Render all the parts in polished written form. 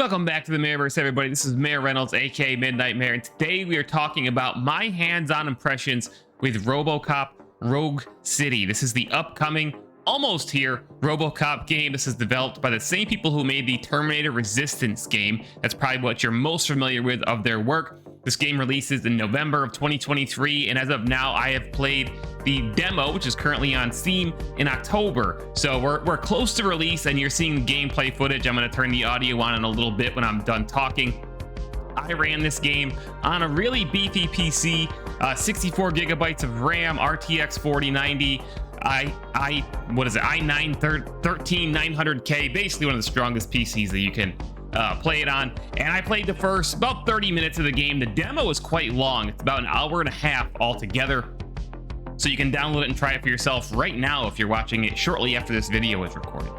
Welcome back to the Mayorverse, everybody. This is Mayor Reynolds, aka Midnight Mayor, and today we are talking about my hands-on impressions with Robocop Rogue City. This is the upcoming, almost here, Robocop game. This is developed by the same people who made the Terminator Resistance game. That's probably what you're most familiar with of their work. This game releases in November of 2023, and as of now, I have played the demo, which is currently on Steam, in October. So we're close to release, and you're seeing gameplay footage. I'm going to turn the audio on in a little bit when I'm done talking. I ran this game on a really beefy PC, 64 gigabytes of RAM, RTX 4090. i9 13900K, basically one of the strongest PCs that you can play it on. And I played the first about 30 minutes of the game. The demo is quite long. It's about an hour and a half altogether. So you can download it and try it for yourself right now if you're watching it shortly after this video is recorded.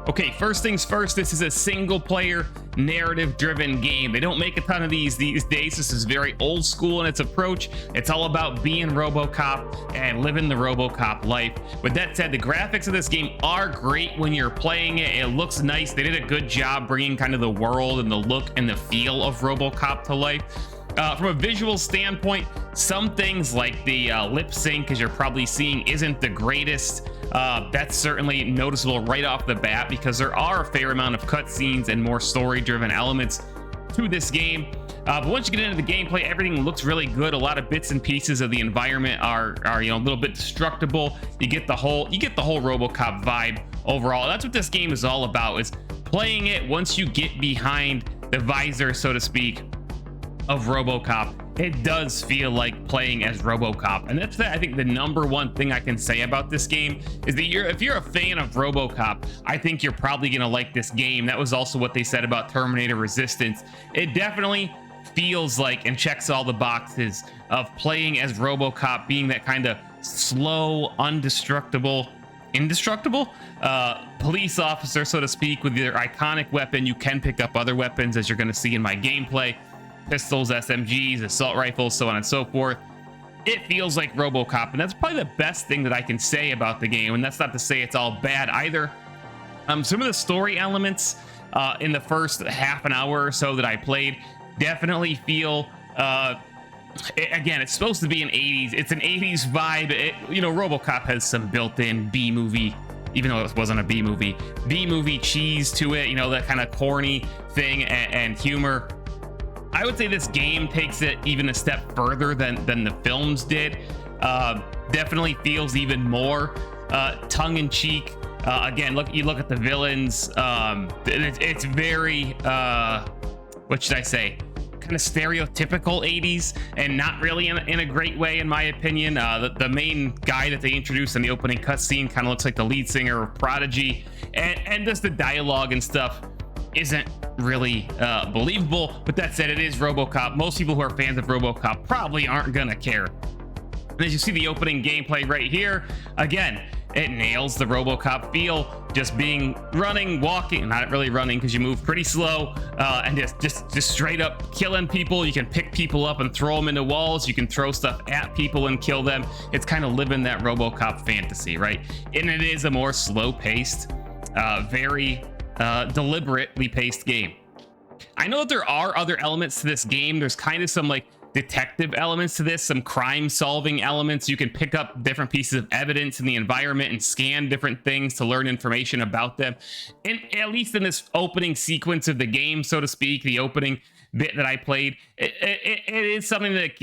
Okay, first things first, this is a single player narrative driven game. They don't make a ton of these days. This is very old school in its approach. It's all about being Robocop and living the Robocop life. With that said, the graphics of this game are great when you're playing it. It looks nice. They did a good job bringing kind of the world and the look and the feel of Robocop to life. From a visual standpoint, some things like the lip sync, as you're probably seeing, isn't the greatest. That's certainly noticeable right off the bat because there are a fair amount of cutscenes and more story-driven elements to this game. But once you get into the gameplay, everything looks really good. A lot of bits and pieces of the environment are a little bit destructible. You get the whole Robocop vibe overall. That's what this game is all about, is playing it once you get behind the visor, so to speak, of Robocop. It does feel like playing as Robocop, and that's I think the number one thing I can say about this game is that if you're a fan of Robocop, I think you're probably gonna like this game. That was also what they said about Terminator Resistance. It definitely feels like and checks all the boxes of playing as Robocop, being that kind of slow, indestructible police officer, so to speak, with your iconic weapon. You can pick up other weapons, as you're going to see in my gameplay: pistols, SMGs, assault rifles, so on and so forth. It feels like Robocop, and that's probably the best thing that I can say about the game, and that's not to say it's all bad either. Some of the story elements in the first half an hour or so that I played definitely feel again, it's supposed to be an 80s, it's an 80s vibe. Robocop has some built-in B-movie, even though it wasn't a B-movie cheese to it, that kind of corny thing and humor. I would say this game takes it even a step further than the films did. Definitely feels even more tongue-in-cheek. Again, you look at the villains. It's very what should I say? Kind of stereotypical 80s, and not really in a great way, in my opinion. The main guy that they introduced in the opening cutscene kind of looks like the lead singer of Prodigy, and just the dialogue and stuff isn't really believable. But that said, it is Robocop. Most people who are fans of Robocop probably aren't gonna care. And as you see the opening gameplay right here, again, it nails the Robocop feel. Just running, walking, not really running because you move pretty slow, and just straight up killing people. You can pick people up and throw them into walls. You can throw stuff at people and kill them. It's kind of living that Robocop fantasy, right? And it is a more slow-paced, very deliberately paced game. I know that there are other elements to this game. There's kind of some like detective elements to this, some crime solving elements. You can pick up different pieces of evidence in the environment and scan different things to learn information about them. And at least in this opening sequence of the game, so to speak, the opening bit that I played, it is something that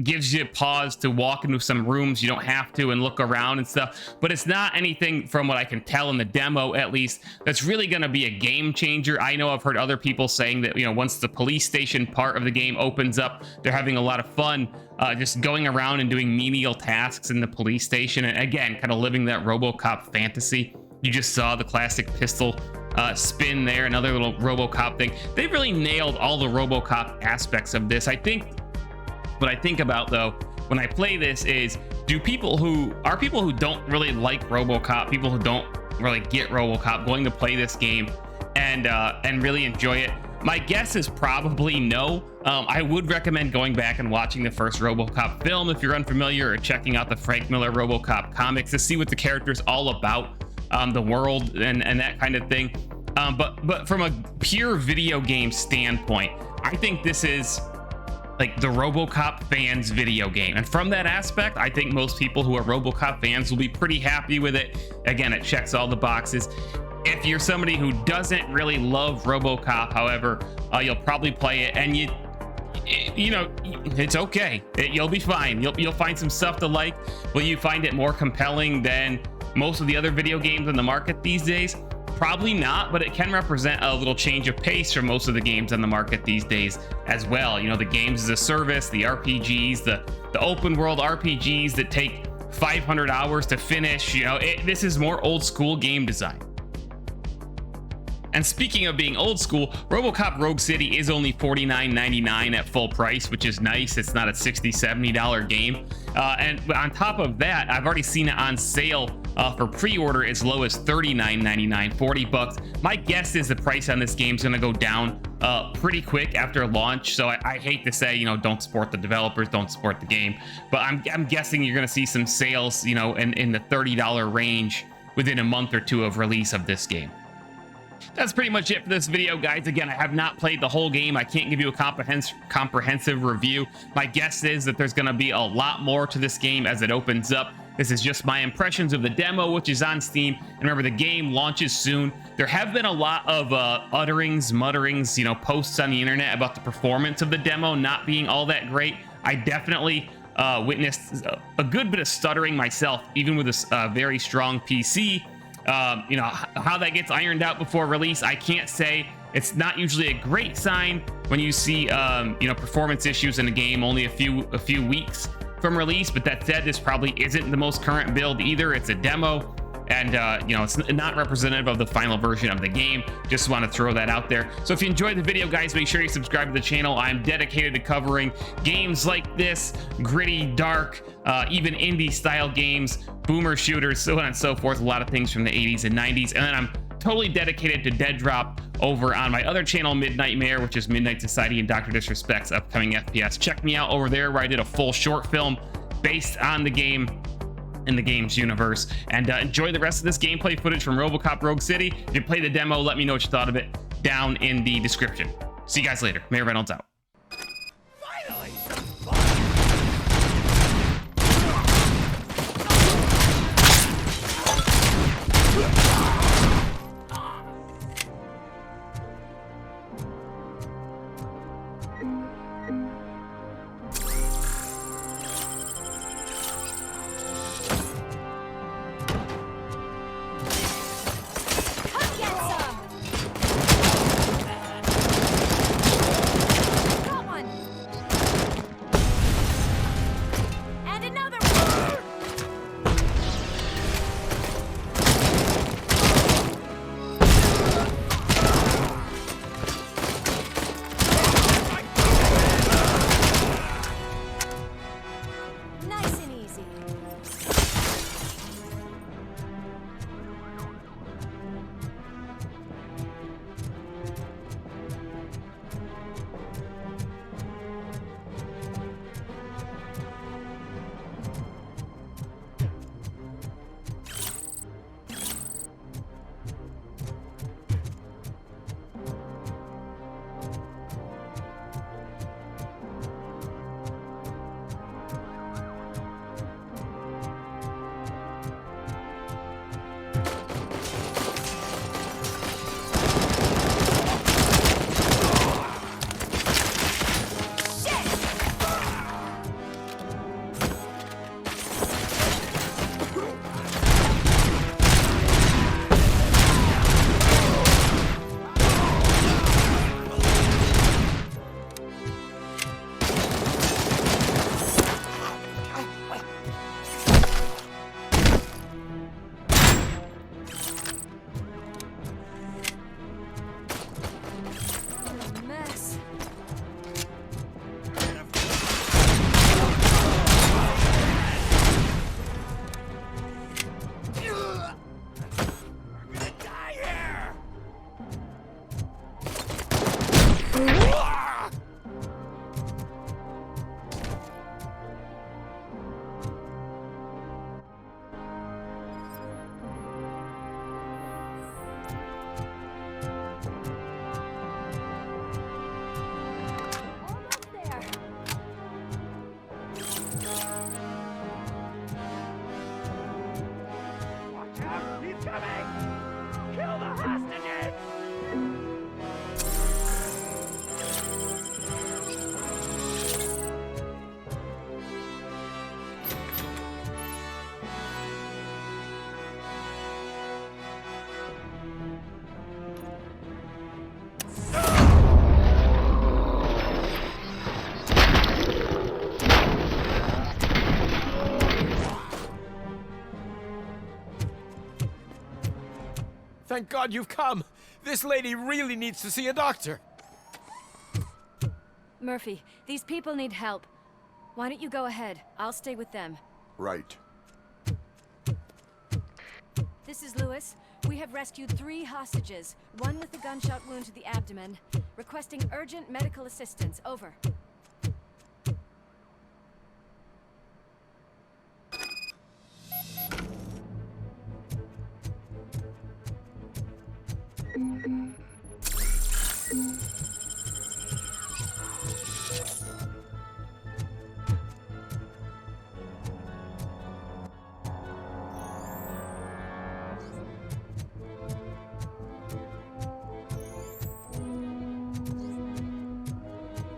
gives you pause to walk into some rooms you don't have to and look around and stuff. But it's not anything, from what I can tell in the demo at least, that's really going to be a game changer. I know I've heard other people saying that once the police station part of the game opens up, they're having a lot of fun just going around and doing menial tasks in the police station, and again, kind of living that Robocop fantasy. You just saw the classic pistol spin there, another little Robocop thing. They really nailed all the Robocop aspects of this. I think what I think about, though, when I play this is, people who don't really like Robocop, people who don't really get Robocop, going to play this game and really enjoy it? My guess is probably no. I would recommend going back and watching the first Robocop film if you're unfamiliar, or checking out the Frank Miller Robocop comics to see what the character's all about, the world and that kind of thing. But from a pure video game standpoint, I think this is like the Robocop fans video game. And from that aspect, I think most people who are Robocop fans will be pretty happy with it. Again, it checks all the boxes. If you're somebody who doesn't really love Robocop, however, you'll probably play it, and you know, it's okay. You'll be fine. You'll find some stuff to like. Will you find it more compelling than most of the other video games on the market these days? Probably not, but it can represent a little change of pace from most of the games on the market these days as well. You know, the games as a service, the RPGs, the open world RPGs that take 500 hours to finish. You know, this is more old school game design. And speaking of being old school, Robocop Rogue City is only $49.99 at full price, which is nice. It's not a $60, $70 game. And on top of that, I've already seen it on sale for pre-order as low as $39.99, 40 bucks. My guess is the price on this game is going to go down pretty quick after launch. So I hate to say, you know, don't support the developers, don't support the game. But I'm guessing you're going to see some sales, you know, in the $30 range within a month or two of release of this game. That's pretty much it for this video, guys. Again, I have not played the whole game. I can't give you a comprehensive review. My guess is that there's going to be a lot more to this game as it opens up. This is just my impressions of the demo, which is on Steam. And remember, the game launches soon. There have been a lot of mutterings, you know, posts on the internet about the performance of the demo not being all that great. I definitely witnessed a good bit of stuttering myself, even with a very strong PC. You know, how that gets ironed out before release, I can't say. It's not usually a great sign when you see you know, performance issues in a game only a few weeks from release. But that said, this probably isn't the most current build either. It's a demo, and you know, it's not representative of the final version of the game. Just want to throw that out there. So if you enjoyed the video, guys, make sure you subscribe to the channel. I'm dedicated to covering games like this, gritty, dark, even indie style games, boomer shooters, so on and so forth. A lot of things from the 80s and 90s. And then I'm totally dedicated to Dead Drop over on my other channel, Midnightmare, which is Midnight Society and Dr. Disrespect's upcoming FPS. Check me out over there, where I did a full short film based on the game in the game's universe. And enjoy the rest of this gameplay footage from Robocop Rogue City. If you play the demo, let me know what you thought of it down in the description. See you guys later. Mayor Reynolds out. Thank God you've come. This lady really needs to see a doctor. Murphy, these people need help. Why don't you go ahead? I'll stay with them. Right. This is Lewis. We have rescued 3 hostages, one with a gunshot wound to the abdomen. Requesting urgent medical assistance. Over.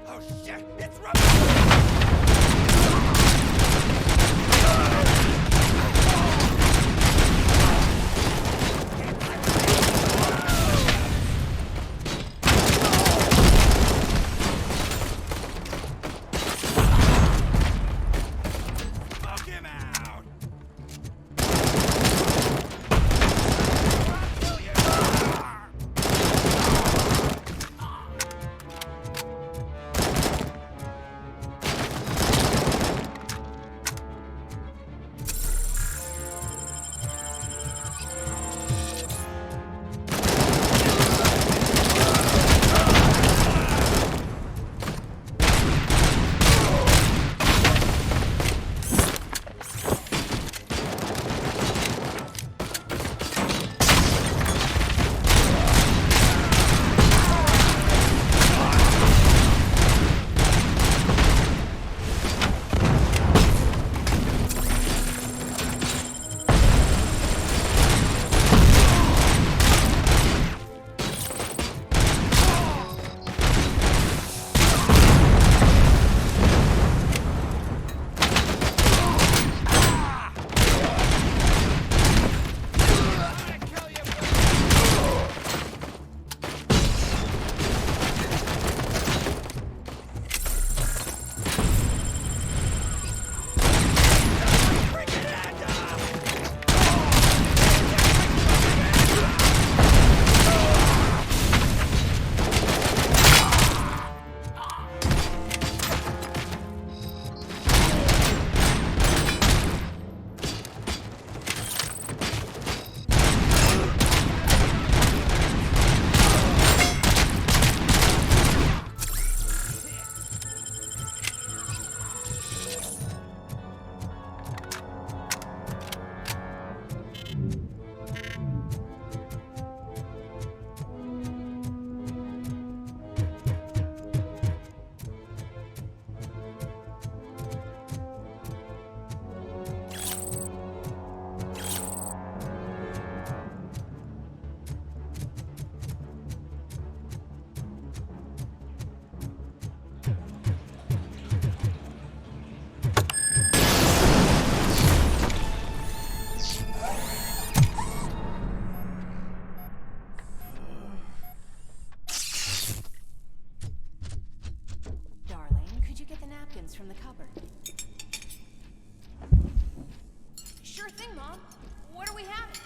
Oh shit, it's Robocop! From the cupboard. Sure thing, Mom. What are we having?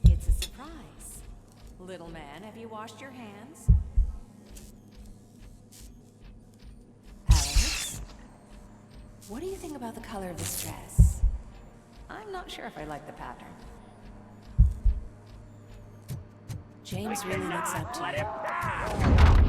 It's a surprise. Little man, have you washed your hands? Alex, what do you think about the color of this dress? I'm not sure if I like the pattern. James really looks up to you.